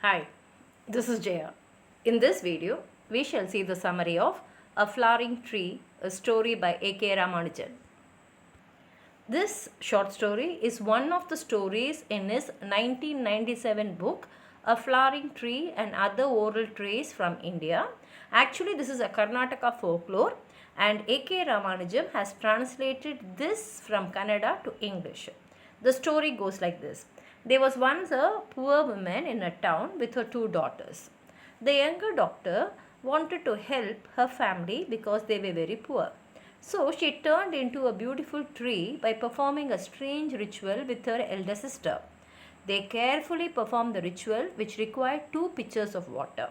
Hi, this is Jaya. In this video, we shall see the summary of A Flowering Tree, a story by A.K. Ramanujan. This short story is one of the stories in his 1997 book, A Flowering Tree and Other Oral Traits from India. Actually, this is a Karnataka folklore, and A.K. Ramanujan has translated this from Kannada to English. The story goes like this. There was once a poor woman in a town with her two daughters. The younger daughter wanted to help her family because they were very poor. So she turned into a beautiful tree by performing a strange ritual with her elder sister. They carefully performed the ritual, which required two pitchers of water.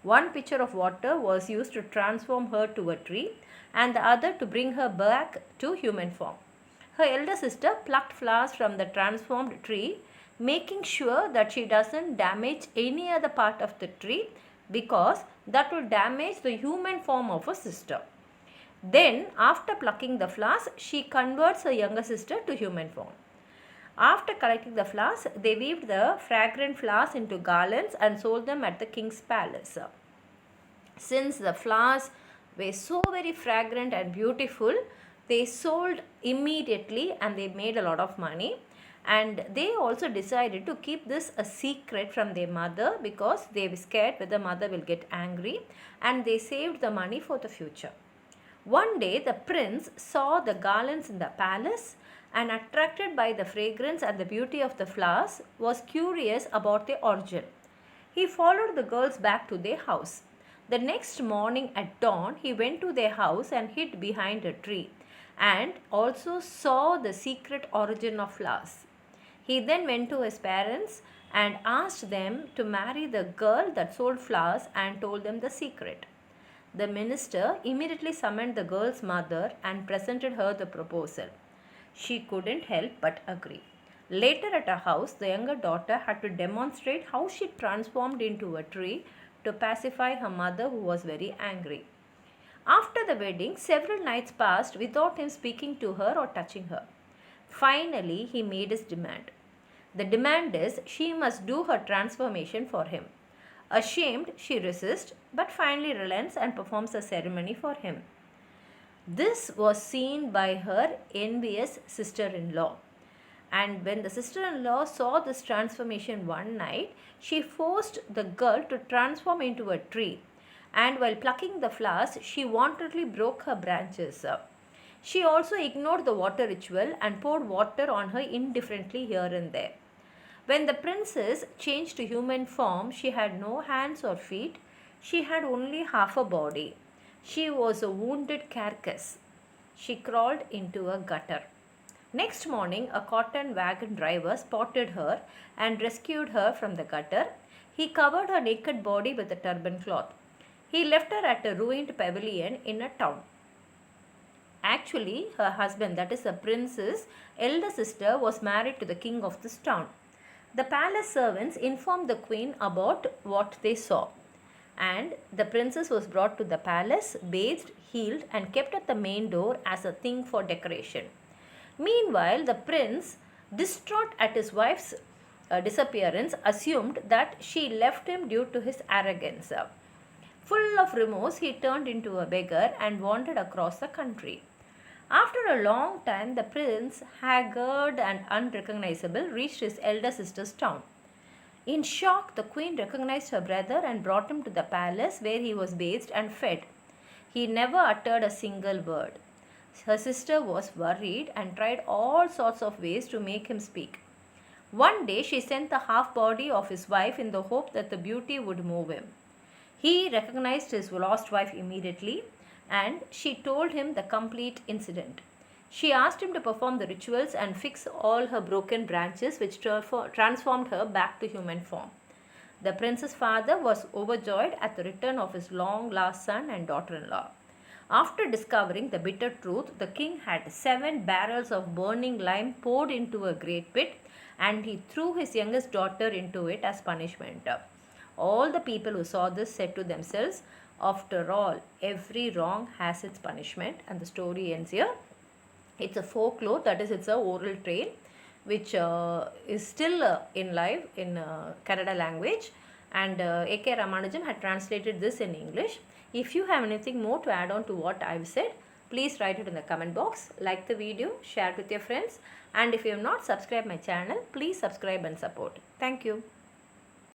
One pitcher of water was used to transform her to a tree, and the other to bring her back to human form. Her elder sister plucked flowers from the transformed tree, making sure that she doesn't damage any other part of the tree because that will damage the human form of her sister. Then, after plucking the flowers, she converts her younger sister to human form. After collecting the flowers, they weaved the fragrant flowers into garlands and sold them at the king's palace. Since the flowers were so very fragrant and beautiful, they sold immediately and they made a lot of money. And they also decided to keep this a secret from their mother because they were scared that the mother will get angry, and they saved the money for the future. One day the prince saw the garlands in the palace and, attracted by the fragrance and the beauty of the flowers, was curious about their origin. He followed the girls back to their house. The next morning at dawn he went to their house and hid behind a tree, and also saw the secret origin of flowers. He then went to his parents and asked them to marry the girl that sold flowers and told them the secret. The minister immediately summoned the girl's mother and presented her the proposal. She couldn't help but agree. Later at her house, the younger daughter had to demonstrate how she transformed into a tree to pacify her mother, who was very angry. After the wedding, several nights passed without him speaking to her or touching her. Finally, he made his demand. The demand is she must do her transformation for him. Ashamed, she resists, but finally relents and performs a ceremony for him. This was seen by her envious sister-in-law. And when the sister-in-law saw this transformation one night, she forced the girl to transform into a tree. And while plucking the flowers, she wantonly broke her branches. She also ignored the water ritual and poured water on her indifferently here and there. When the princess changed to human form, she had no hands or feet. She had only half a body. She was a wounded carcass. She crawled into a gutter. Next morning, a cotton wagon driver spotted her and rescued her from the gutter. He covered her naked body with a turban cloth. He left her at a ruined pavilion in a town. Actually, her husband, that is the prince's elder sister, was married to the king of this town. The palace servants informed the queen about what they saw, and the princess was brought to the palace, bathed, healed, and kept at the main door as a thing for decoration. Meanwhile, the prince, distraught at his wife's disappearance, assumed that she left him due to his arrogance. Full of remorse, he turned into a beggar and wandered across the country. After a long time, the prince, haggard and unrecognizable, reached his elder sister's town. In shock, the queen recognized her brother and brought him to the palace, where he was bathed and fed. He never uttered a single word. Her sister was worried and tried all sorts of ways to make him speak. One day, she sent the half body of his wife in the hope that the beauty would move him. He recognized his lost wife immediately, and she told him the complete incident. She asked him to perform the rituals and fix all her broken branches, which transformed her back to human form. The prince's father was overjoyed at the return of his long-lost son and daughter-in-law. After discovering the bitter truth, the king had 7 barrels of burning lime poured into a great pit, and he threw his youngest daughter into it as punishment. All the people who saw this said to themselves, after all, every wrong has its punishment, and the story ends here. It's a folklore, that is, it's a oral tale which is still in live in Kannada language, and A.K. Ramanujan had translated this in English. If you have anything more to add on to what I've said, please write it in the comment box, like the video, share it with your friends, and if you have not subscribed my channel, please subscribe and support. Thank you.